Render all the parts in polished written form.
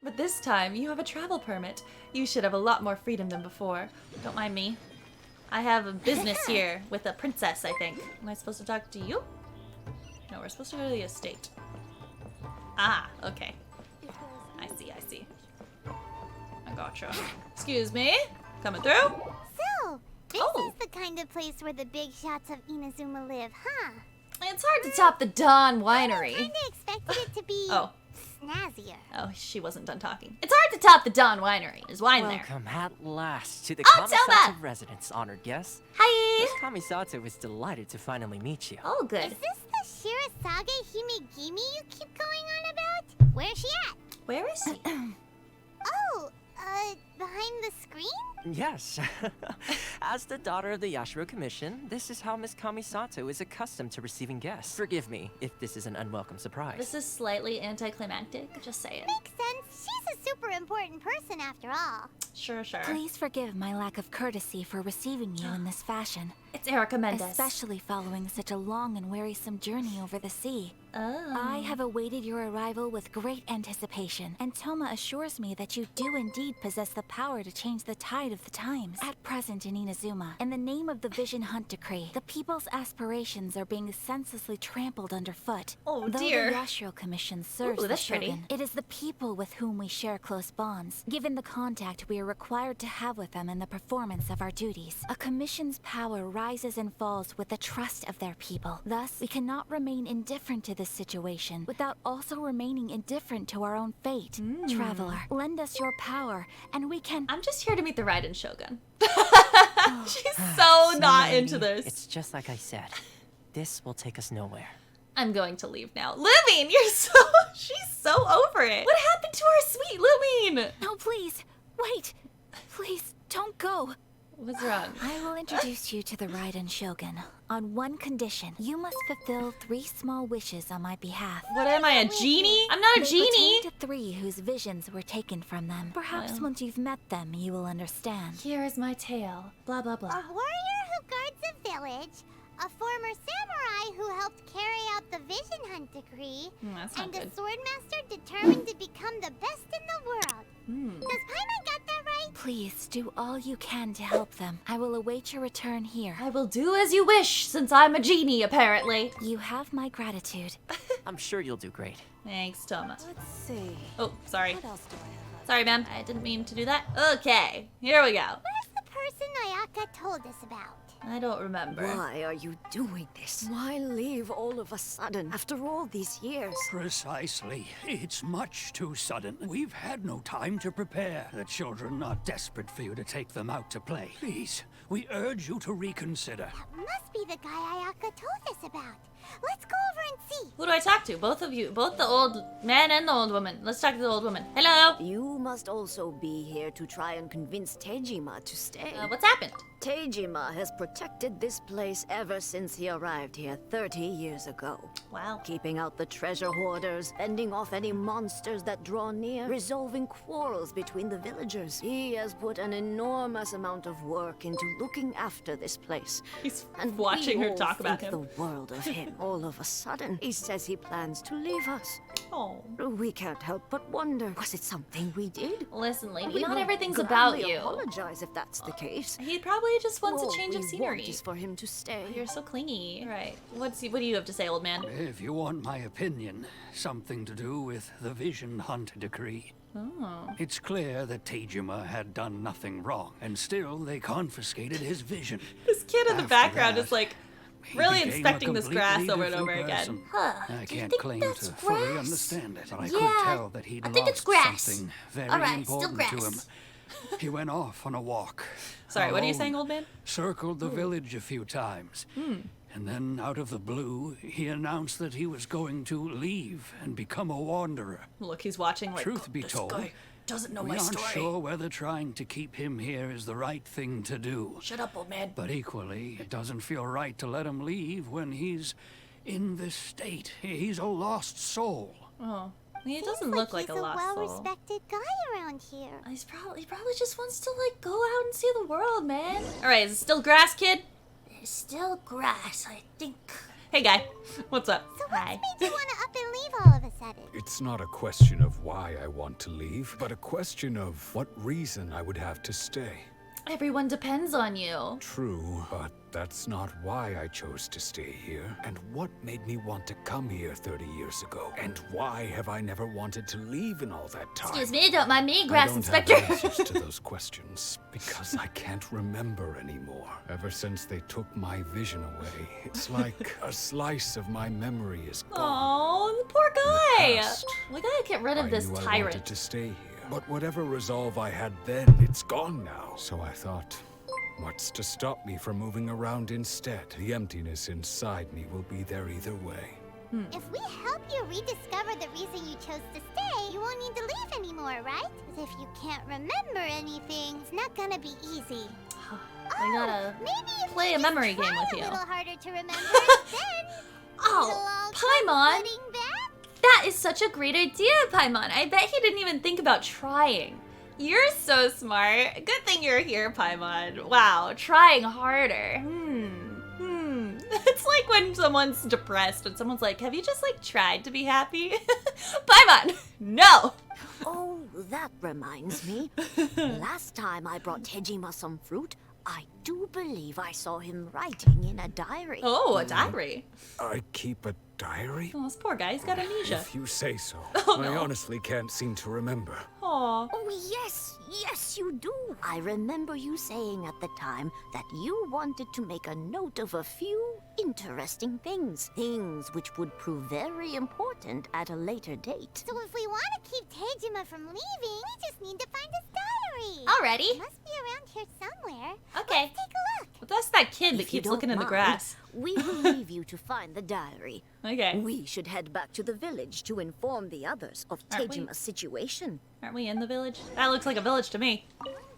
But this time, you have a travel permit. You should have a lot more freedom than before. Don't mind me. I have a business here with a princess, I think. Am I supposed to talk to you? No, we're supposed to go to the estate. Ah, okay. I see. I gotcha. Excuse me? Coming through? So, this is the kind of place where the big shots of Inazuma live, huh? It's hard to top the Dawn Winery. I kinda expected it to be snazzier. Oh, she wasn't done talking. It's hard to top the Dawn Winery. There's wine there. Welcome at last to the Oh, Kamisatsu residence, honored guest. Hi! Miss Kamisatsu is delighted to finally meet you. Oh, good. Is this the Shirazage Himegimi you keep going on about? Where's she at? Where is she? Oh, behind the screen? Yes. As the daughter of the Yashiro Commission, this is how Miss Kamisatsu is accustomed to receiving guests. Forgive me if this is an unwelcome surprise. This is slightly anticlimactic. Just say it. Makes sense. She's a super important person after all. Sure. Please forgive my lack of courtesy for receiving you in this fashion. It's Erica Mendez. Especially following such a long and wearisome journey over the sea. Oh. I have awaited your arrival with great anticipation, and Toma assures me that you do indeed possess the power to change the tide of the times. At present in Inazuma, in the name of the Vision Hunt Decree, the people's aspirations are being senselessly trampled underfoot. Oh, Though dear. the Yashiro Commission serves the that's pretty. Shogun, it is the people with whom we share close bonds, given the contact we are required to have with them in the performance of our duties. A commission's power rises and falls with the trust of their people. Thus, we cannot remain indifferent to this situation without also remaining indifferent to our own fate. Traveler, lend us your power, and we can... I'm just here to meet the Raiden Shogun. She's so not lady, into this. It's just like I said. This will take us nowhere. I'm going to leave now. Lumine, she's so over it. What happened to our sweet Lumine? No, please, wait. Please, don't go. What's wrong? I will introduce you to the Raiden Shogun. On one condition, you must fulfill 3 small wishes on my behalf. What am I, a genie? I'm not a They genie. pertain to 3 whose visions were taken from them. Perhaps once you've met them, you will understand. Here is my tale. Blah, blah, blah. A warrior who guards a village, a former samurai who helped carry out the Vision Hunt Decree, That's not and good. a swordmaster determined to become the best in the world. Does Paimon got that right? Please do all you can to help them. I will await your return here. I will do as you wish, since I'm a genie, apparently. You have my gratitude. I'm sure you'll do great. Thanks, Toma. Let's see. Oh, sorry. What else do I have? Sorry, ma'am. I didn't mean to do that. Okay, here we go. Where's the person Ayaka told us about? I don't remember. Why are you doing this? Why leave all of a sudden after all these years? Precisely. It's much too sudden. We've had no time to prepare. The children are desperate for you to take them out to play. Please, we urge you to reconsider. That must be the guy Ayaka told us about. Let's go over and see. Who do I talk to? Both of you. Both the old man and the old woman. Let's talk to the old woman. Hello. You must also be here to try and convince Tejima to stay. What's happened? Tejima has protected this place ever since he arrived here 30 years ago. Wow. Keeping out the treasure hoarders, fending off any monsters that draw near, resolving quarrels between the villagers. He has put an enormous amount of work into looking after this place. He's And watching we her all talk about think him. the world of him. All of a sudden, he says he plans to leave us. Oh. We can't help but wonder, was it something we did? Listen, lady, We not will everything's about gladly you. Apologize if that's the case. He probably just wants All a change of we scenery. want is for him to stay. You're so clingy. All right. What do you have to say, old man? If you want my opinion, something to do with the Vision Hunt Decree. Oh. It's clear that Tejima had done nothing wrong, and still they confiscated his vision. This kid in the After background that, is like he really became a inspecting this grass completely over and over different again. person. Huh. I Do you can't think claim that's to fully grass? understand it, but I Yeah, could tell that he'd I think it's lost grass. something very All right, still important to him. grass. He went off on a walk. Sorry, what are you alone, saying, old man? Circled the village a few times. And then, out of the blue, he announced that he was going to leave and become a wanderer. Look, he's watching like, Truth be this told, guy doesn't know we my aren't story. sure whether trying to keep him here is the right thing to do. Shut up, old man. But equally, it doesn't feel right to let him leave when he's in this state. He's a lost soul. Oh. He doesn't Seems look like he's a lost soul. well-respected guy around here. He probably just wants to like go out and see the world, man. All right, is it still grass, kid? There's still grass, I think. Hey, guy. What's up? So Hi. what's made you want to up and leave all of a sudden. It's not a question of why I want to leave, but a question of what reason I would have to stay. Everyone depends on you. True, but that's not why I chose to stay here. And what made me want to come here 30 years ago? And why have I never wanted to leave in all that time? Excuse me, don't mind me, I Grass don't Inspector. have answers to those questions because I can't remember anymore. Ever since they took my vision away, it's like a slice of my memory is gone. Oh, the poor guy. past, We gotta get rid of this I knew I tyrant. wanted to stay here, but whatever resolve I had then, it's gone now. So I thought, what's to stop me from moving around instead? The emptiness inside me will be there either way. If we help you rediscover the reason you chose to stay, you won't need to leave anymore, right? 'Cause if you can't remember anything, it's not gonna be easy. We gotta Maybe if play we a just memory try game with a you. little harder to remember, then it'll all Oh, come Paimon. flooding back. That is such a great idea, Paimon. I bet he didn't even think about trying. You're so smart. Good thing you're here, Paimon. Wow, trying harder. It's like when someone's depressed and someone's like, have you just like tried to be happy? Paimon, no. Oh, that reminds me. Last time I brought Tejima some fruit, I do believe I saw him writing in a diary. Oh, a diary. I keep a diary? Oh, this poor guy, he's got amnesia. If you say so. Oh, I no. honestly can't seem to remember. Aw. Oh, yes, you do. I remember you saying at the time that you wanted to make a note of a few interesting things. Things which would prove very important at a later date. So if we want to keep Tejima from leaving, we just need to find his diary. Alrighty. It must be around here somewhere. Okay. Let's take a look. But that's that kid that If you keeps don't looking in the mind, grass. We will leave you to find the diary. Okay. We should head back to the village to inform the others of Aren't we? Tejima's situation. Aren't we in the village? That looks like a village to me.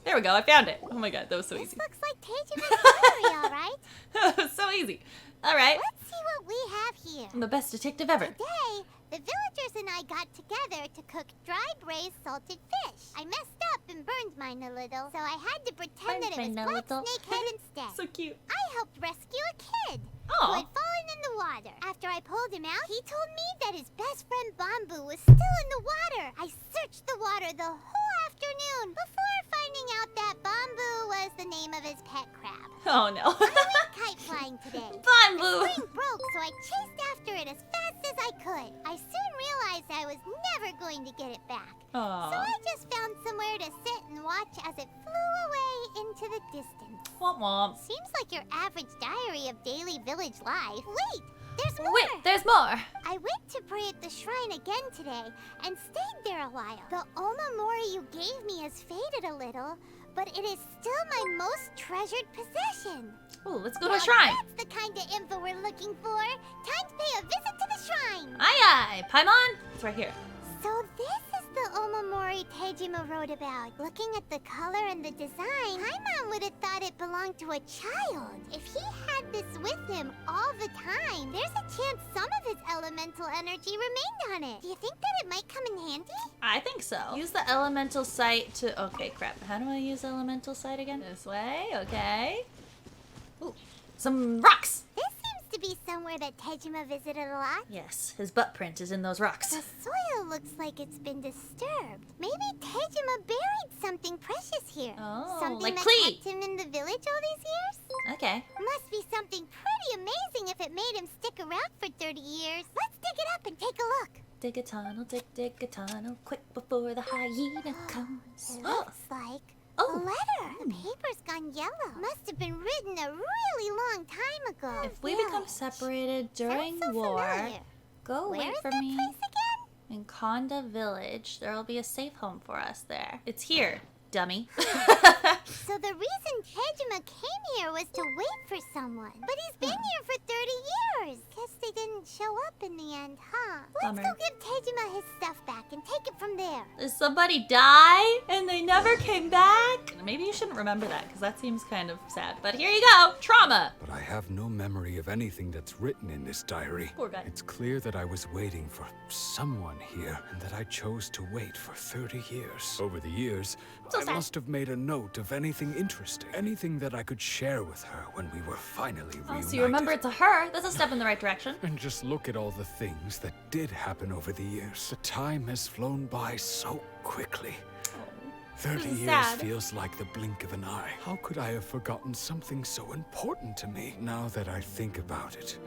There we go, I found it. Oh my god, that was so This easy. looks like Tejima's diary, all right? That was so easy. Alright, Let's see what we have here. I'm the best detective ever. Today, the villagers and I got together to cook dry braised salted fish. I messed up and burned mine a little, so I had to pretend that it was Burned mine a black little. snakehead instead. So cute. I helped rescue a kid who Aw. had fallen in the water. After I pulled him out, he told me that his best friend Bamboo was still in the water. I searched the water the whole afternoon before finding out that Bamboo was the name of his pet crab. Oh no. I went kite flying today. Bamboo. Spring broke, so I chased after it as fast as I could. I soon realized I was never going to get it back. So Aww. I just found somewhere to sit and watch as it flew away into the distance. Womp womp. Seems like your average diary of daily village life. Wait, there's more. Wait, there's more. I went to pray at the shrine again today and stayed there a while. The omamori you gave me has faded a little, but it is still my most treasured possession. Ooh, let's go to a Now shrine. That's the kind of info we're looking for. Time to pay a visit to the shrine. Aye aye, Paimon. It's right here. So this is the omamori Tejima wrote about. Looking at the color and the design, Paimon would have thought it belonged to a child. If he had this with him all the time, there's a chance some of his elemental energy remained on it. Do you think that it might come in handy? I think so. Use the elemental sight to... Okay, crap. How do I use elemental sight again? This way, okay. Ooh, some rocks. This seems to be somewhere that Tejima visited a lot. Yes, his butt print is in those rocks. The soil looks like it's been disturbed. Maybe Tejima buried something precious here. Oh, something like that Clee. kept him in the village all these years? Okay. Must be something pretty amazing if it made him stick around for 30 years. Let's dig it up and take a look. Dig a tunnel, dig a tunnel, quick before the hyena comes. It looks like Oh. a letter. The paper's gone yellow. Must have been written a really long time ago. If we become separated during Sounds so war, familiar. go Where wait is for that me place again? in Konda Village. There will be a safe home for us there. It's here, dummy. So the reason Tejima came here was to wait for someone. But he's been here for 30 years. Guess they didn't show up in the end, huh? Let's Bummer. go give Tejima his stuff back and take it from there. Did somebody die and they never came back? Maybe you shouldn't remember that because that seems kind of sad. But here you go, trauma. But I have no memory of anything that's written in this diary. Poor guy. It's clear that I was waiting for someone here, and that I chose to wait for 30 years. Over the years, So I've I must have made a note of anything interesting. Anything that I could share with her when we were finally Oh, reunited. so you remember it's a her. That's a step in the right direction. And just look at all the things that did happen over the years. The time has flown by so quickly. 30 This is years sad. feels like the blink of an eye. How could I have forgotten something so important to me? Now that I think about it,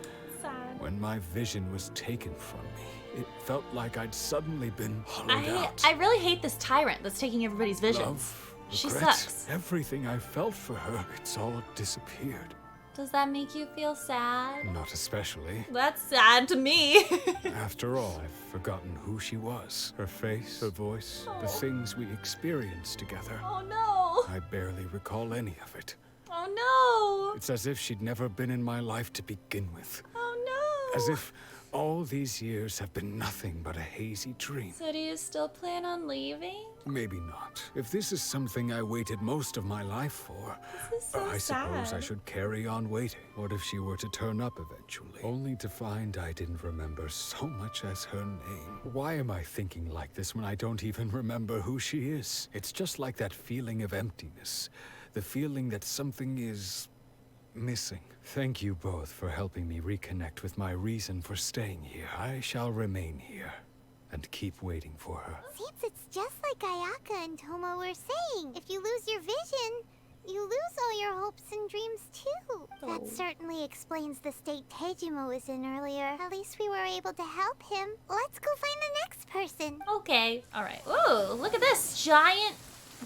Sad. when my vision was taken from me, it felt like I'd suddenly been hollowed out. I really hate this tyrant that's taking everybody's visions. Love, She regret, sucks. everything I felt for her, it's all disappeared. Does that make you feel sad? Not especially. That's sad to me. After all, I've forgotten who she was. Her face, her voice, the things we experienced together. Oh no. I barely recall any of it. Oh no. It's as if she'd never been in my life to begin with. Oh no. As if all these years have been nothing but a hazy dream. So do you still plan on leaving? Maybe not. If this is something I waited most of my life for, This is so I suppose I sad. should carry on waiting. What if she were to turn up eventually? Only to find I didn't remember so much as her name. Why am I thinking like this when I don't even remember who she is? It's just like that feeling of emptiness. The feeling that something is missing. Thank you both for helping me reconnect with my reason for staying here. I shall remain here and keep waiting for her. Seems it's just like Ayaka and Toma were saying. If you lose your vision, you lose all your hopes and dreams too. That Oh. certainly explains the state Tejima was in earlier. At least we were able to help him. Let's go find the next person. Okay. All right. Ooh, look at this. Giant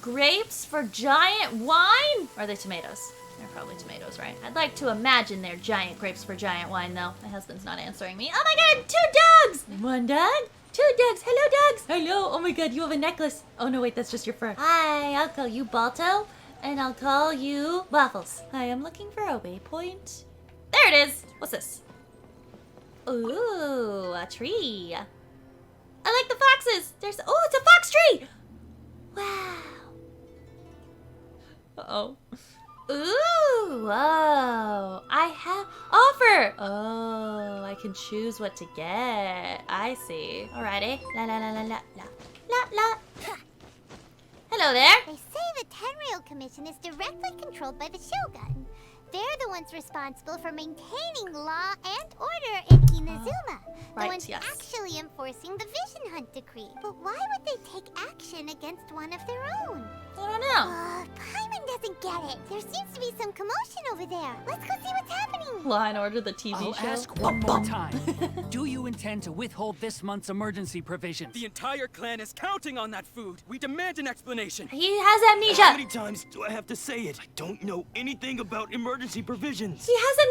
grapes for giant wine? Or are they tomatoes? They're probably tomatoes, right? I'd like to imagine they're giant grapes for giant wine, though. My husband's not answering me. Oh my god, 2 dogs! 1 dog? 2 dogs. Hello, dogs. Hello. Oh my god, you have a necklace. Oh no, wait, that's just your fur. Hi, I'll call you Balto, and I'll call you Waffles. Hi, I'm looking for a waypoint. There it is. What's this? Ooh, a tree. I like the foxes. Oh, it's a fox tree. Wow. Uh-oh. Ooh, whoa. I have offer. Oh, I can choose what to get. I see. Alrighty. La la la la la la la la. Hello there. They say the Tenryou Commission is directly controlled by the Shogun. They're the ones responsible for maintaining law and order in Inazuma. Right, the ones yes. actually enforcing the Vision Hunt Decree. But why would they take action against one of their own? I don't know. Paimon doesn't get it. There seems to be some commotion over there. Let's go see what's happening. Law and Order, the TV I'll show. ask one more time. Do you intend to withhold this month's emergency provisions? The entire clan is counting on that food. We demand an explanation. He has How amnesia. many times do I have to say it? I don't know anything about emergency provisions. He has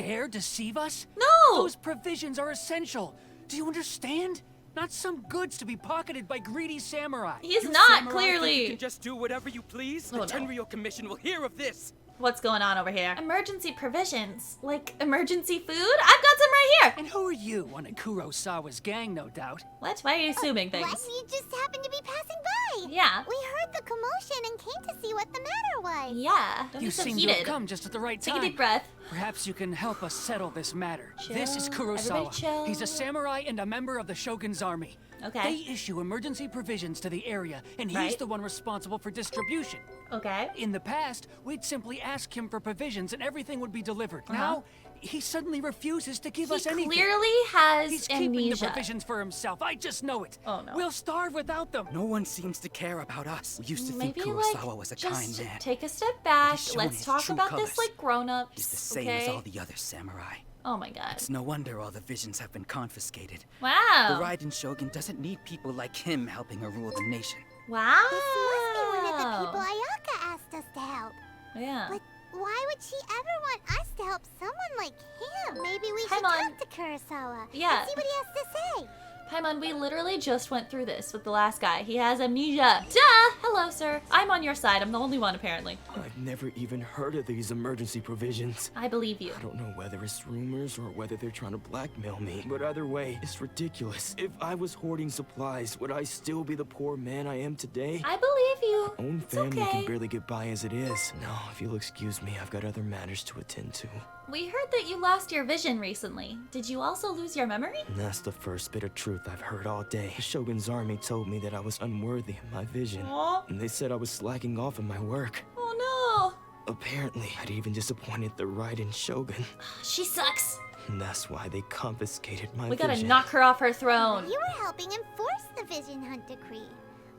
amnesia. Dare deceive us? No. Those provisions are essential. Do you understand? Not some goods to be pocketed by greedy samurai. He's You not, samurai think clearly. you can just do whatever you please? Oh, The no. Tenryou Commission will hear of this. What's going on over here? Emergency provisions. Like emergency food? I've got some right here. And who are you? One of Kurosawa's gang, no doubt. What? Why are you assuming What? things? You just happened to be passing by. Yeah. We heard the commotion and came to see what the matter was. Yeah. Don't You be so seem to heated. have come just at the right Take time. a deep breath. Perhaps you can help us settle this matter. This is Chill. Kurosawa. Everybody chill. He's a samurai and a member of the Shogun's army. Okay. They issue emergency provisions to the area, and he's Right. the one responsible for distribution. Okay. In the past, we'd simply ask him for provisions and everything would be delivered. Now, he suddenly refuses to give us He anything. clearly has He's keeping the amnesia. provisions for himself. I just know it. Oh, no. We'll starve without them. No one seems to care about us. We used to Maybe think like Kurosawa was a just kind man. take a step back. He's shown Let's his talk true about colors. this like grown-ups. He's the same okay? as all the other samurai. Oh my god. It's no wonder all the visions have been confiscated. Wow. The Raiden Shogun doesn't need people like him helping her rule the nation. Wow. This must be one of the people Ayaka asked us to help. Yeah. But why would she ever want us to help someone like him? Maybe we should Paimon. talk to Kurosawa Yeah. and see what he has to say. Paimon, we literally just went through this with the last guy. He has amnesia. Duh! Hello, sir. I'm on your side. I'm the only one, apparently. I've never even heard of these emergency provisions. I believe you. I don't know whether it's rumors or whether they're trying to blackmail me. But either way, it's ridiculous. If I was hoarding supplies, would I still be the poor man I am today? I believe you. Own It's family okay. can barely get by as it is. No, if you'll excuse me, I've got other matters to attend to. We heard that you lost your vision recently. Did you also lose your memory? And that's the first bit of truth truth I've heard all day. The Shogun's army told me that I was unworthy of my vision. Aw. And they said I was slacking off in my work. Oh Apparently, I'd even disappointed the Raiden Shogun. no. She sucks. And that's why they confiscated my We gotta vision. knock her off her throne. You were helping enforce the Vision Hunt decree.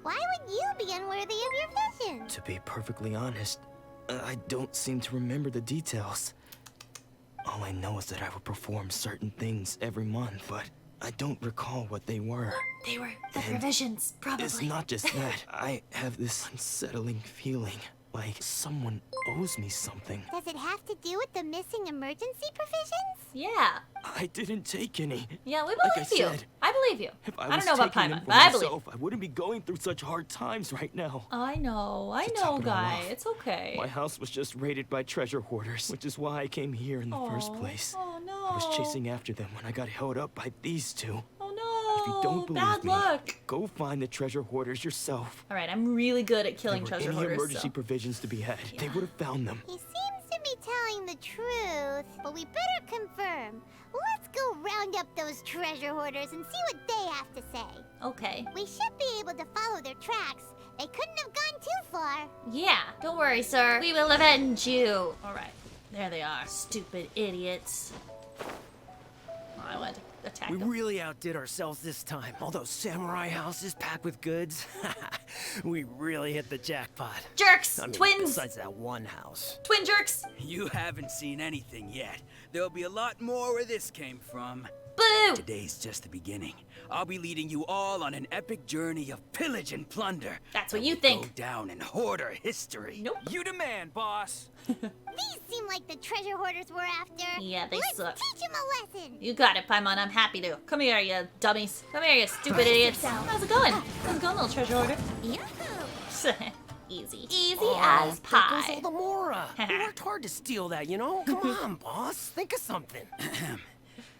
Why would you be unworthy of your vision? To be perfectly honest, I don't seem to remember the details. All I know is that I would perform certain things every month, but I don't recall what they were. They were the And provisions, probably. It's not just that. I have this unsettling feeling, like someone owes me something. Does it have to do with the missing emergency provisions? Yeah. I didn't take any. Yeah, we Like I believe you. said, I believe you. If I I was don't know about taking them Paimon, for but I believe. myself, I wouldn't be going through such hard times right now. I know, To top it all guy. off, It's okay. My house was just raided by treasure hoarders, which is why I came here in the first place. Oh no. I was chasing after them when I got held up by these two. Oh no. If you don't believe Bad me, luck. go find the treasure hoarders yourself. All right, I'm really good at If killing there were treasure any hoarders. emergency So. provisions to be had, they would have found them. He seems to be telling the truth, but we better confirm. Let's go round up those treasure hoarders and see what they have to say. Okay. We should be able to follow their tracks. They couldn't have gone too far. Yeah. Don't worry, sir. We will avenge you. All right. There they are. Stupid idiots. Oh, I want to attack We them. really outdid ourselves this time. All those samurai houses packed with goods. We really hit the jackpot. Jerks. I mean, Twins. besides that one house. Twin jerks. You haven't seen anything yet. There'll be a lot more where this came from. Boo. Today's just the beginning. I'll be leading you all on an epic journey of pillage and plunder. That's what that you will think. Go down in hoarder history. Nope. You demand, boss. These seem like the treasure hoarders we're after. Yeah, they Let's suck. teach them a lesson. You got it, Paimon. I'm happy to. Come here, you dummies. Come here, you stupid idiots. How's it going? How's it going, little treasure hoarder? Easy. Easy as There goes pie. all the Mora. We worked hard to steal that, you know? Come on, boss. Think of something.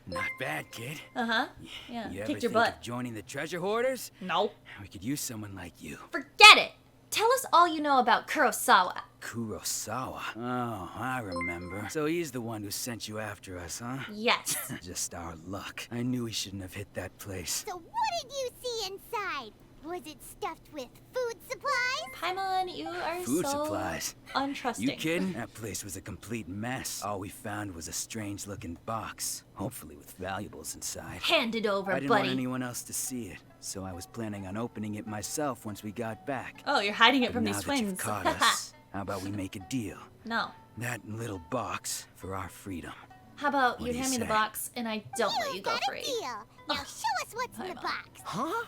Not bad, kid. Uh-huh. Yeah, You ever kicked your think butt. of joining the treasure hoarders? No. We could use someone like you. Forget it. Tell us all you know about Kurosawa. Kurosawa. Oh, I remember. So he's the one who sent you after us, huh? Yes. Just our luck. I knew we shouldn't have hit that place. So what did you see inside? Was it stuffed with food supplies? Paimon, you are Food so supplies. untrusting. You kidding? That place was a complete mess. All we found was a strange-looking box, hopefully with valuables inside. Hand it over, I didn't buddy. want anyone else to see it, so I was planning on opening it myself once we got back. Oh, you're hiding it But from now these that you've twins. caught us, how about we make a deal? No. That little box for our freedom. How about What you do you hand me the say? box and I don't let you You've go got a free? deal. Now show us what's in the Paimon. box. Huh?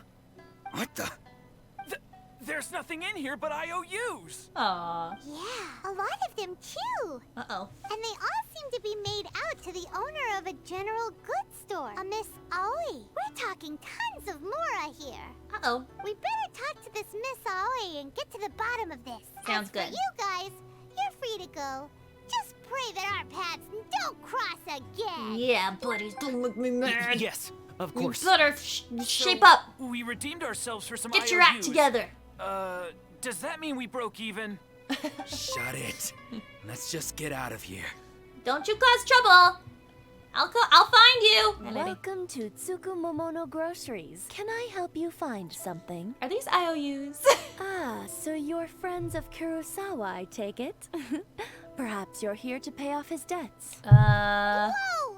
What the? There's nothing in here but IOUs! Aw. Yeah, a lot of them too. Uh-oh. And they all seem to be made out to the owner of a general goods store, a Miss Aoi. We're talking tons of Mora here. Uh-oh. We better talk to this Miss Aoi and get to the bottom of this. Sounds As for good. you guys, you're free to go. Just pray that our paths don't cross again. Yeah, buddies, don't make me mad. Yes, of You course. better shape up. We redeemed ourselves for some Get IOUs. your act together. Does that mean we broke even? Shut it. Let's just get out of here. Don't you cause trouble. I'll find you. Welcome to Tsukumomono Groceries. Can I help you find something? Are these IOUs? Ah, so you're friends of Kurosawa, I take it? Perhaps you're here to pay off his debts. Whoa,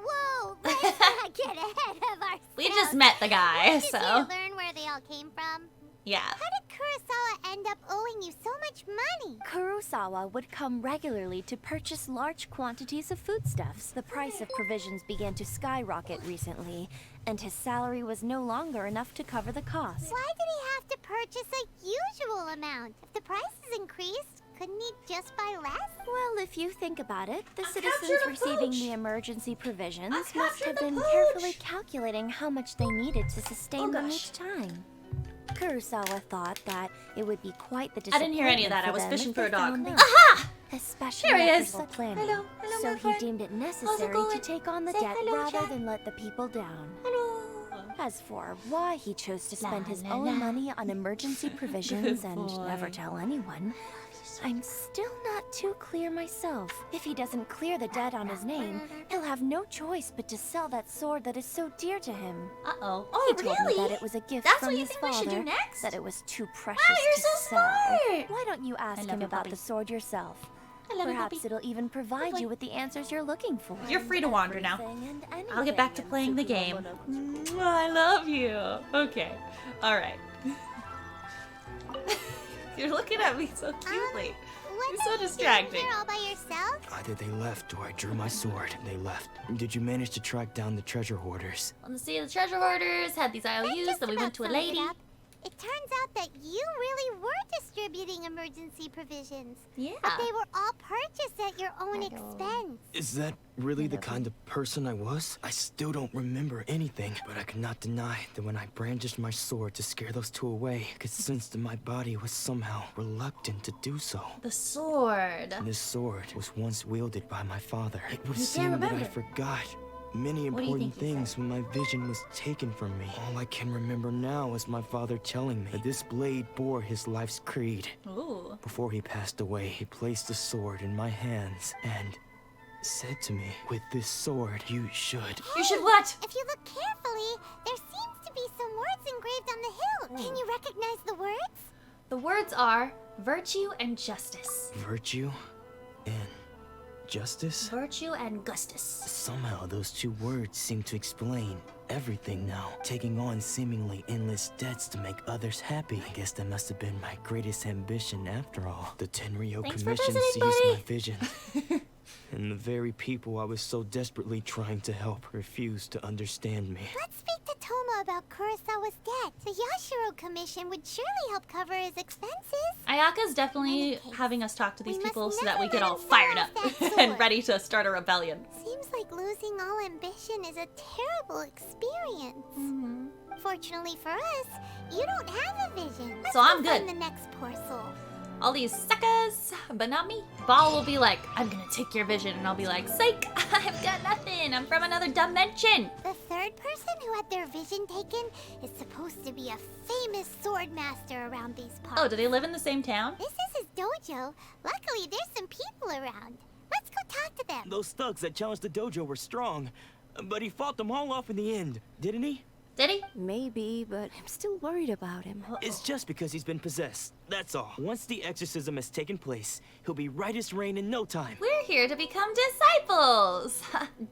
whoa! Let's not get ahead of ourselves. We just met the guy, When did so. you learn where they all came from? Yeah. How did Kurosawa end up owing you so much money? Kurosawa would come regularly to purchase large quantities of foodstuffs. The price of provisions began to skyrocket recently, and his salary was no longer enough to cover the cost. Why did he have to purchase a usual amount? If the prices increased, couldn't he just buy less? Well, if you think about it, the captured citizens a receiving pooch. the emergency provisions must captured have the been pooch. carefully calculating how much they needed to sustain Oh, them gosh. each time. Kurosawa thought that it would be quite the I disappointment didn't hear any of that. I for was them fishing if for they a dog. found they Aha! especially There he after is. such planning. Hello, hello, So my he friend. deemed it How's it necessary going? to take on the Say debt hello, rather Jack. than let the people down. Hello. As for why he chose to spend his la, own la. money on emergency provisions and boy. never tell anyone, sword. I'm still not too clear myself. If he doesn't clear the debt on his name, he'll have no choice but to sell that sword that is so dear to him. Uh-oh. He Oh, told really? me that it was a gift That's from what you his think we father, should do next? that it was too precious Wow, you're to so sell. smart! Why don't you ask love him you, about puppy. the sword yourself? I love you, Perhaps puppy. it'll even provide Lovely. you with the answers you're looking for. You're free to wander now. Everything and I'll get back to anything playing the in game. Tsukuyomo no I love you. Okay. Alright. You're looking at me so cutely. What You're so are you distracting. doing here all by yourself? Either they left or I drew my sword. They left. Did you manage to track down the treasure hoarders? On the sea of the treasure hoarders, had these IOUs, Just then we went about to a summed it lady. up. It turns out that you really were distributing emergency provisions. Yeah. But they were all purchased at your own expense. Is that really the kind of person I was? I still don't remember anything, but I cannot deny that when I brandished my sword to scare those two away, I could sense that my body was somehow reluctant to do so. The sword. This sword was once wielded by my father. It would You seem can't that I remember. forgot many What do you important think you things when my vision was taken from me. All I can remember now is my father telling me that this blade bore his life's creed. Ooh. Before he passed away, he placed the sword in my hands and said to me, with this sword, you should. You should what? If you look carefully, there seems to be some words engraved on the hilt. Can you recognize the words? The words are virtue and justice. Virtue and justice? Virtue and Gustus. Somehow those two words seem to explain everything now. Taking on seemingly endless debts to make others happy. I guess that must have been my greatest ambition after all. The Tenryo Thanks for Commission visiting, seized my buddy. vision. And the very people I was so desperately trying to help refused to understand me. Let's speak to Toma about Kurosawa's debt. The Yashiro Commission would surely help cover his expenses. Ayaka's definitely having us talk to these people so that we get all fired up and ready to start a rebellion. Seems like losing all ambition is a terrible experience. Fortunately for us, you don't have a vision. Let's So I'm go find good. the next parcel. All these suckers, but not me. Ball will be like, I'm gonna take your vision, and I'll be like, psych, I've got nothing. I'm from another dimension. The third person who had their vision taken is supposed to be a famous sword master around these parts. Oh, do they live in the same town? This is his dojo. Luckily, there's some people around. Let's go talk to them. Those thugs that challenged the dojo were strong, but he fought them all off in the end, didn't he? Did he? Maybe, but I'm still worried about him. It's just because he's been possessed. That's all. Once the exorcism has taken place, he'll be right as rain in no time. We're here to become disciples.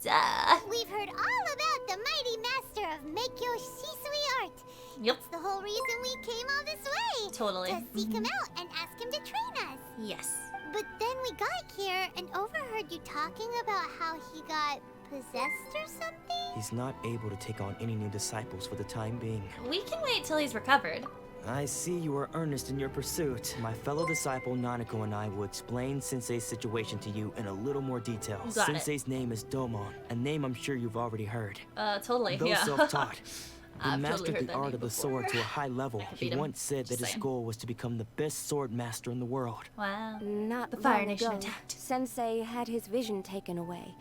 Duh. We've heard all about the mighty master of Meikyo Shisui art. Yep. That's the whole reason we came all this way. Totally. To seek him out and ask him to train us. Yes. But then we got here and overheard you talking about how he got possessed or something? He's not able to take on any new disciples for the time being. We can wait till he's recovered. I see you are earnest in your pursuit. My fellow disciple Nanako and I will explain Sensei's situation to you in a little more detail. Got it. Sensei's name is Domon, a name I'm sure you've already heard. Totally, Though yeah. self-taught, he I've mastered totally heard the that art name of the before. sword to a high level. I could He beat him. once said that Just his saying. goal was to become the best sword master in the world. Wow. Not The Fire long Nation ago, attacked. Sensei had his vision taken away.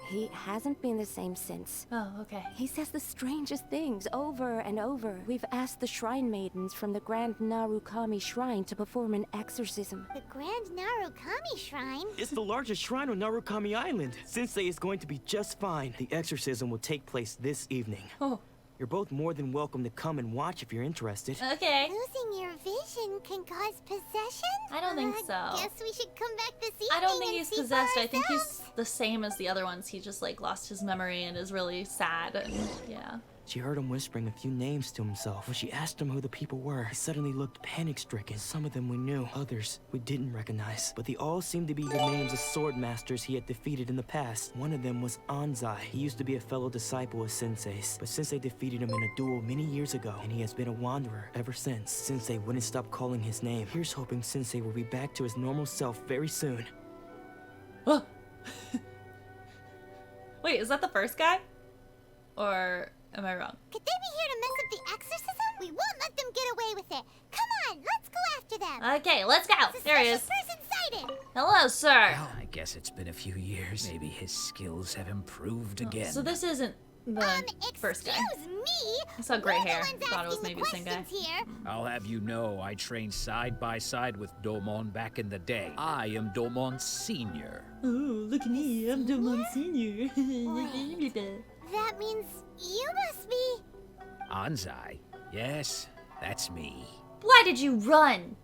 He hasn't been the same since. Oh, okay. He says the strangest things over and over. We've asked the shrine maidens from the Grand Narukami Shrine to perform an exorcism. The Grand Narukami Shrine? It's the largest shrine on Narukami Island. Sensei is going to be just fine. The exorcism will take place this evening. Oh. You're both more than welcome to come and watch if you're interested. Okay. Losing your vision can cause possession? I don't think so. Guess we should come back this evening. I don't think and he's see for possessed. I think ourselves. he's the same as the other ones. He just like lost his memory and is really sad. And, yeah. She heard him whispering a few names to himself. When she asked him who the people were, he suddenly looked panic-stricken. Some of them we knew, others we didn't recognize. But they all seemed to be the names of sword masters he had defeated in the past. One of them was Anzai. He used to be a fellow disciple of Sensei's, but Sensei defeated him in a duel many years ago, and he has been a wanderer ever since. Sensei wouldn't stop calling his name. Here's hoping Sensei will be back to his normal self very soon. Oh. Wait, is that the first guy? Or am I wrong? Could they be here to mess up the exorcism? We won't let them get away with it. Come on, let's go after them. Okay, let's go. There he is. Suspicious person sighted. Hello, sir. Well, I guess it's been a few years. Maybe his skills have improved again. So this isn't the first guy. Excuse me. I saw gray We're the hair. ones Thought it was asking maybe the same guy. questions here. I'll have you know I trained side by side with Domon back in the day. I am Domon Senior. Oh, look at me. I'm Domon Senior. That means you must be... Anzai. Yes, that's me. Why did you run?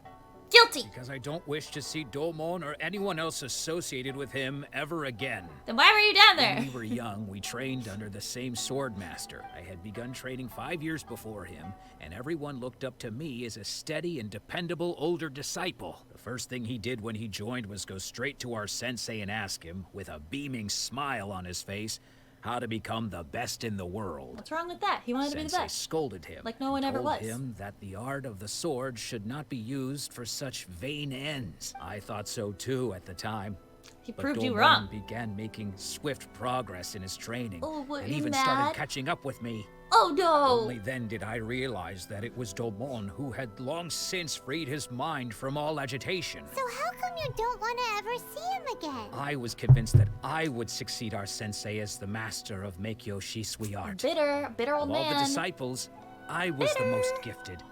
Guilty. Because I don't wish to see Domon or anyone else associated with him ever again. Then why were you down there? When we were young, we trained under the same sword master. I had begun training 5 years before him, and everyone looked up to me as a steady and dependable older disciple. The first thing he did when he joined was go straight to our sensei and ask him, with a beaming smile on his face, how to become the best in the world. What's wrong with that? He wanted to be the Sensei best. scolded him. Like no one ever was. Told him that the art of the sword should not be used for such vain ends. I thought so too at the time. He But proved you Domon wrong. began making swift progress in his training, Oh, were and you even mad? started catching up with me. Oh no! Only then did I realize that it was Domon who had long since freed his mind from all agitation. So how come you don't want to ever see him again? I was convinced that I would succeed our sensei as the master of Meikyo Shisui art. Bitter old Of all the man. disciples, I was the most gifted.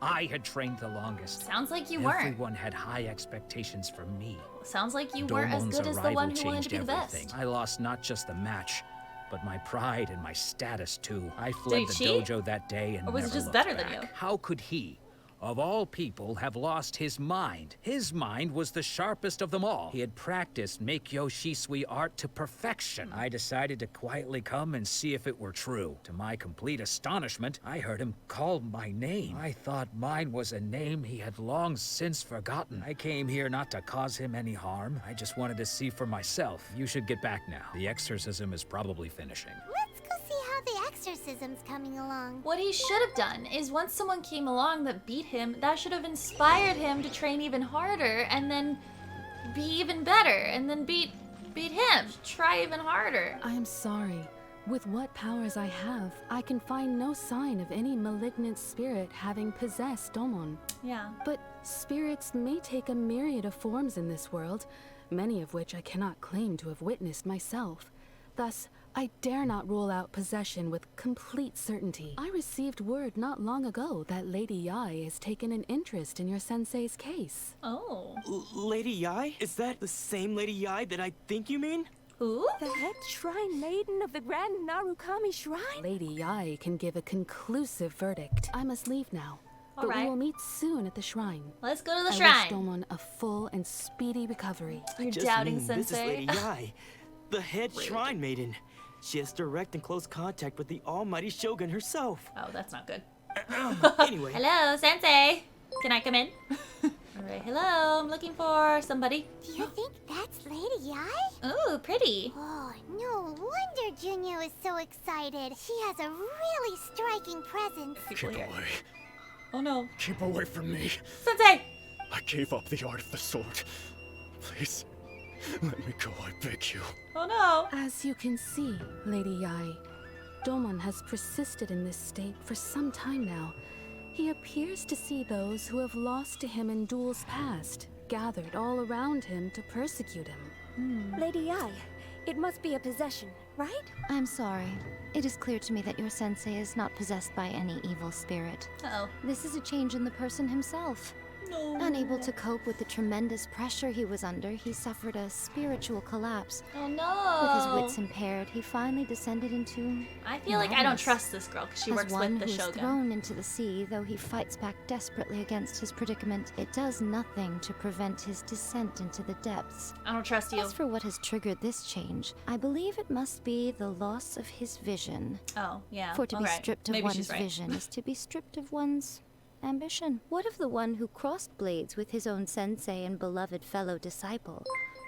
I had trained the longest. Sounds like you weren't. Everyone had high expectations from me. Sounds like you weren't as Domon's good as the arrival one who wanted to be changed the everything. best. I lost not just the match, but my pride and my status too. I fled he the cheat? dojo that day and Or was he never just looked better than back. you? How could he, of all people, have lost his mind? His mind was the sharpest of them all. He had practiced Meikyo Shisui art to perfection. I decided to quietly come and see if it were true. To my complete astonishment, I heard him call my name. I thought mine was a name he had long since forgotten. I came here not to cause him any harm. I just wanted to see for myself. You should get back now. The exorcism is probably finishing. Let's go see how the exorcism's coming along. What he should have done is once someone came along that beat him, that should have inspired him to train even harder and then be even better and then beat him. Try even harder. I am sorry. With what powers I have, I can find no sign of any malignant spirit having possessed Domon. Yeah. But spirits may take a myriad of forms in this world, many of which I cannot claim to have witnessed myself. Thus, I dare not rule out possession with complete certainty. I received word not long ago that Lady Yai has taken an interest in your sensei's case. Oh. Lady Yai? Is that the same Lady Yai that I think you mean? Who? The head shrine maiden of the Grand Narukami Shrine? Lady Yai can give a conclusive verdict. I must leave now. But Alright. we will meet soon at the shrine. Let's go to the I shrine. wish Domon a full and speedy recovery. You're Just doubting mean This is Sensei. Lady Yai, the head shrine maiden. She has direct and close contact with the almighty Shogun herself. Oh, that's not good. Anyway. Hello, Sensei. Can I come in? Alright, hello. I'm looking for somebody. Do you think that's Lady Yai? Ooh, pretty. Oh, no wonder Junya is so excited. She has a really striking presence. People Keep here. away. Oh no. Keep away from me. Sensei! I gave up the art of the sword. Please, let me go, I beg you. Oh no. As you can see, Lady Yai, Domon has persisted in this state for some time now. He appears to see those who have lost to him in duels past, gathered all around him to persecute him. Lady Yai, it must be a possession, right? I'm sorry. It is clear to me that your sensei is not possessed by any evil spirit. Uh-oh. This is a change in the person himself. No. Unable to cope with the tremendous pressure he was under, he suffered a spiritual collapse. Oh no. With his wits impaired, he finally descended into I feel like I don't trust this girl because she As works one with the who is Shogun. thrown into the sea, though he fights back desperately against his predicament, it does nothing to prevent his descent into the depths. I don't trust you. As for what has triggered this change, I believe it must be the loss of his vision. Oh, yeah. For to be alright. stripped of Maybe one's she's right. vision is to be stripped of one's ambition. What of the one who crossed blades with his own sensei and beloved fellow disciple,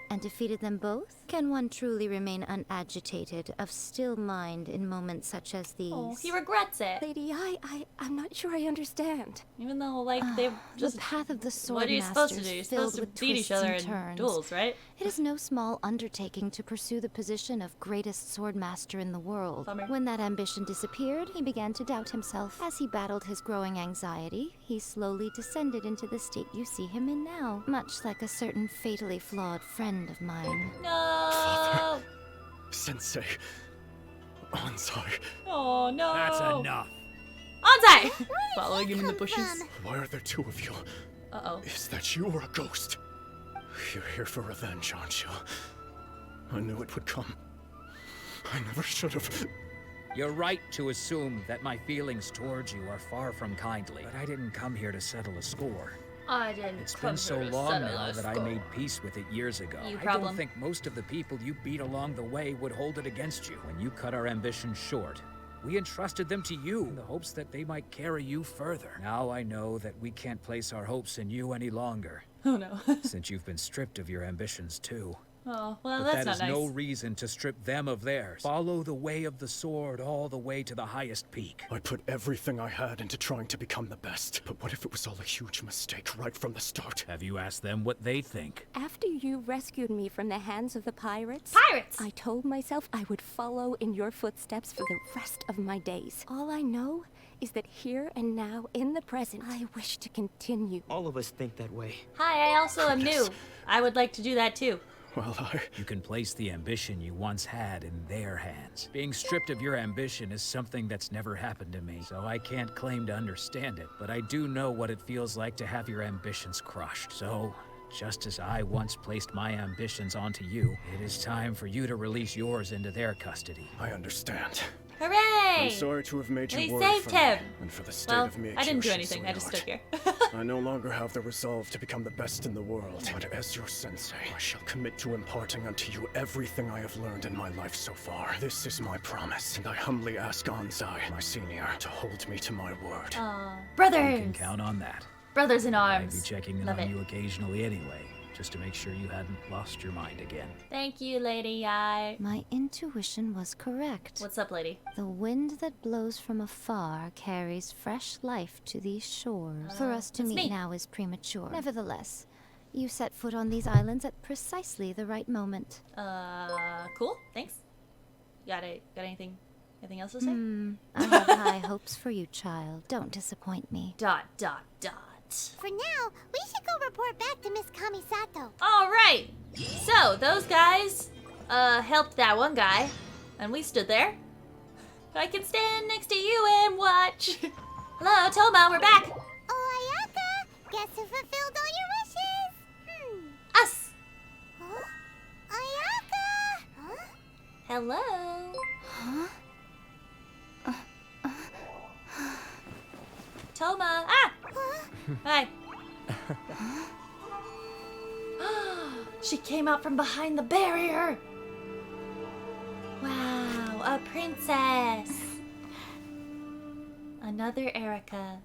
and defeated them both? Can one truly remain unagitated, of still mind in moments such as these? Oh, he regrets it. Lady Yai, I'm not sure I understand. Even though, like, they've just... The path of the sword What are you supposed to masters do? You're filled supposed to with beat each twists other and in turns. duels, right? It is no small undertaking to pursue the position of greatest sword master in the world. Bummer. When that ambition disappeared, he began to doubt himself. As he battled his growing anxiety, he slowly descended into the state you see him in now, much like a certain fatally flawed friend of mine. No! Sensei, Ansai. Oh no. That's enough. Ansai! Following him in the bushes. Why are there two of you? Uh-oh. Is that you or a ghost? You're here for revenge, aren't you? I knew it would come. I never should have. You're right to assume that my feelings towards you are far from kindly, but I didn't come here to settle a score. I didn't. It's been so long now that I made peace with it years ago. You I problem. don't think most of the people you beat along the way would hold it against you. When you cut our ambitions short, we entrusted them to you in the hopes that they might carry you further. Now I know that we can't place our hopes in you any longer. Oh no. Since you've been stripped of your ambitions too. Oh, well, But that's that is not nice. no reason to strip them of theirs. Follow the way of the sword all the way to the highest peak. I put everything I had into trying to become the best. But what if it was all a huge mistake right from the start? Have you asked them what they think? After you rescued me from the hands of the pirates, I told myself I would follow in your footsteps for the rest of my days. All I know is that here and now, in the present, I wish to continue. All of us think that way. Hi, I also am new. I would like to do that too. Well, You can place the ambition you once had in their hands. Being stripped of your ambition is something that's never happened to me, so I can't claim to understand it, but I do know what it feels like to have your ambitions crushed. So, just as I once placed my ambitions onto you, it is time for you to release yours into their custody. I understand. Hooray! I'm sorry to have made you We worry saved for him. me and for the state Well, of me. I didn't do anything. I just stood here. I no longer have the resolve to become the best in the world, but as your sensei, I shall commit to imparting unto you everything I have learned in my life so far. This is my promise, and I humbly ask Ansai, my senior, to hold me to my word. Brothers! You can count on that. Brothers in arms. I'd be checking in Love on it. you occasionally anyway, just to make sure you hadn't lost your mind again. Thank you, Lady Ai. My intuition was correct. What's up, lady? The wind that blows from afar carries fresh life to these shores. For us to that's meet me. now is premature. Nevertheless, you set foot on these islands at precisely the right moment. Cool. Thanks. Got anything else to say? I have high hopes for you, child. Don't disappoint me. Dot, dot, dot. For now, we should go report back to Miss Kamisato. All right. So those guys helped that one guy, and we stood there. I can stand next to you and watch. Hello, Toma, we're back. Oh, Ayaka! Guess who fulfilled all your wishes? Us. Huh? Ayaka! Huh? Hello. Huh? Toma. Ah. Hi. She came out from behind the barrier. Wow, a princess. Another Erica.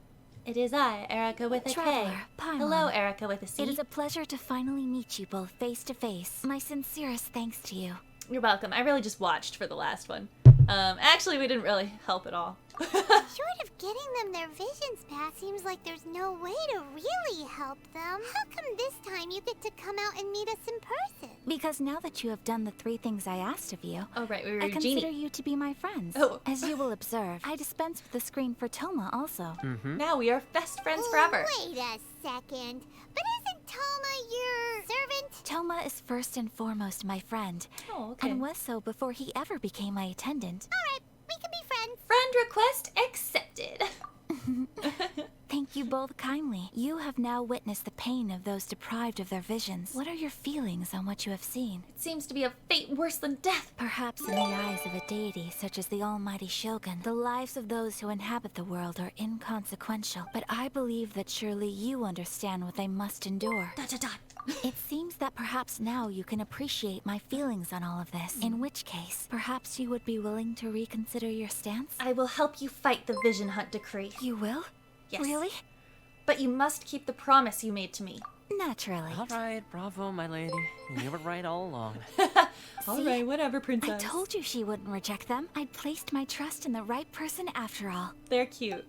It is I, Erica with a K. Traveler, Paimon. Hello, Erica with a C. It is a pleasure to finally meet you both face to face. My sincerest thanks to you. You're welcome. I really just watched for the last one. Actually, we didn't really help at all. Short of getting them their visions back, seems like there's no way to really help them. How come this time you get to come out and meet us in person? Because now that you have done the 3 things I asked of you, Oh, right, we were I your consider genie. you to be my friends. Oh. As you will observe, I dispense with the screen for Toma also. Now we are best friends forever. Wait a second. But isn't Toma your servant? Toma is first and foremost my friend, Oh, okay. and was so before he ever became my attendant. Alright, we can be friends. Friend request accepted. Thank you both kindly. You have now witnessed the pain of those deprived of their visions. What are your feelings on what you have seen? It seems to be a fate worse than death. Perhaps in the eyes of a deity such as the almighty Shogun, the lives of those who inhabit the world are inconsequential. But I believe that surely you understand what they must endure. Dot, dot, dot. It seems that perhaps now you can appreciate my feelings on all of this. In which case, perhaps you would be willing to reconsider your stance? I will help you fight the Vision Hunt decree. You will? Yes. Really? But you must keep the promise you made to me. Naturally. All right, bravo, my lady. You were right all along. All right, whatever, I princess. told you she wouldn't reject them. I'd placed my trust in the right person after all. They're cute.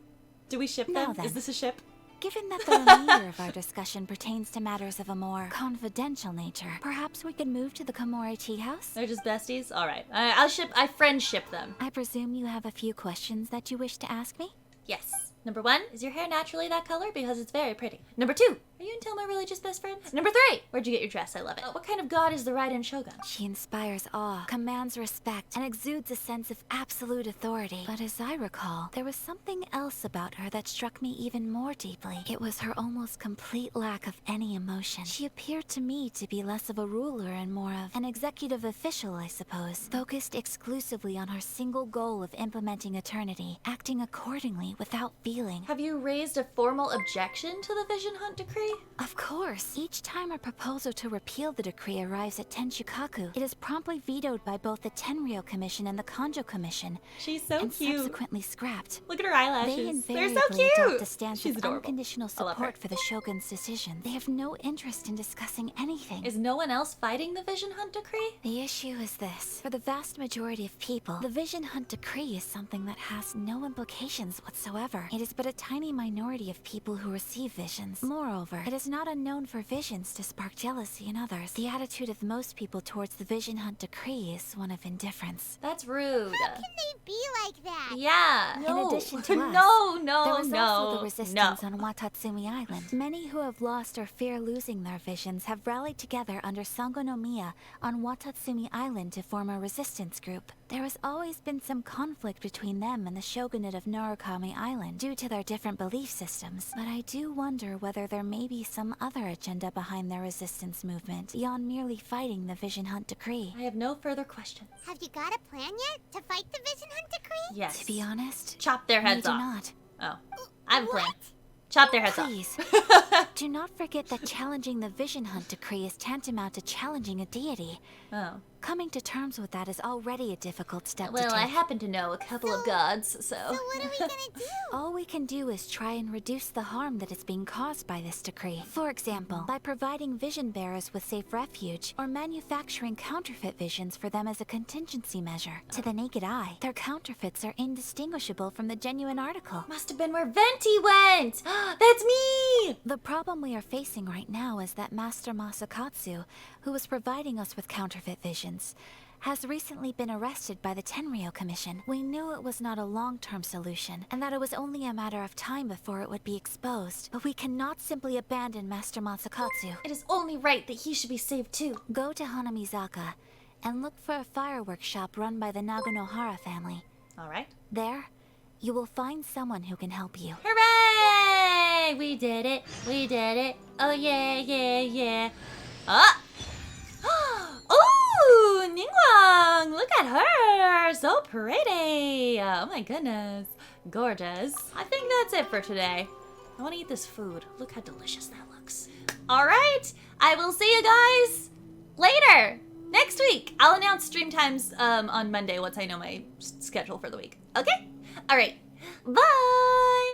Do we ship Now them? then. Is this a ship? Given that the remainder of our discussion pertains to matters of a more confidential nature, perhaps we could move to the Komori tea house? They're just besties? All right. I friend ship them. I presume you have a few questions that you wish to ask me? Yes. Number 1, is your hair naturally that color? Because it's very pretty. Number 2, are you and Telma really just best friends? Number 3, where'd you get your dress? I love it. What kind of god is the Raiden Shogun? She inspires awe, commands respect, and exudes a sense of absolute authority. But as I recall, there was something else about her that struck me even more deeply. It was her almost complete lack of any emotion. She appeared to me to be less of a ruler and more of an executive official, I suppose, focused exclusively on her single goal of implementing eternity, acting accordingly without feeling. Have you raised a formal objection to the Vision Hunt decree? Of course. Each time a proposal to repeal the decree arrives at Tenshukaku, it is promptly vetoed by both the Tenryou Commission and the Kanjo Commission. She's so and cute. Subsequently scrapped. Look at her eyelashes. They They're invariably so cute. adopt a stance She's of adorable. unconditional I love her. support for the Shogun's decision. They have no interest in discussing anything. Is no one else fighting the Vision Hunt decree? The issue is this. For the vast majority of people, the Vision Hunt decree is something that has no implications whatsoever. It is but a tiny minority of people who receive visions. Moreover, it is not unknown for visions to spark jealousy in others. The attitude of most people towards the Vision Hunt decree is one of indifference. That's rude. How can they be like that? Yeah. In addition to us, no, there was also the resistance no. on Watatsumi Island. Many who have lost or fear losing their visions have rallied together under Sango no Miya on Watatsumi Island to form a resistance group. There has always been some conflict between them and the shogunate of Narukami Island due to their different belief systems, but I do wonder whether there may be some other agenda behind their resistance movement beyond merely fighting the Vision Hunt decree. I have no further questions. Have you got a plan yet to fight the Vision Hunt decree? Yes. To be honest, chop their heads we off. do not. Oh, I have a plan. Chop their heads Please. off. Do not forget that challenging the Vision Hunt decree is tantamount to challenging a deity. Oh. Coming to terms with that is already a difficult step to Well, take. I happen to know a couple of gods, so... So what are we gonna do? All we can do is try and reduce the harm that is being caused by this decree. For example, by providing vision bearers with safe refuge, or manufacturing counterfeit visions for them as a contingency measure. To the naked eye, their counterfeits are indistinguishable from the genuine article. Must have been where Venti went! That's me! The problem we are facing right now is that Master Masakatsu, who was providing us with counterfeit visions, has recently been arrested by the Tenryou Commission. We knew it was not a long-term solution, and that it was only a matter of time before it would be exposed. But we cannot simply abandon Master Masakatsu. It is only right that he should be saved too. Go to Hanamizaka, and look for a fireworks shop run by the Naganohara family. Alright. There, you will find someone who can help you. Hooray! We did it! We did it! Oh yeah, yeah, yeah. Ah! Ooh, Ningguang! Look at her! So pretty! Oh my goodness. Gorgeous. I think that's it for today. I want to eat this food. Look how delicious that looks. Alright! I will see you guys later! Next week! I'll announce stream times on Monday once I know my schedule for the week. Okay? Alright. Bye!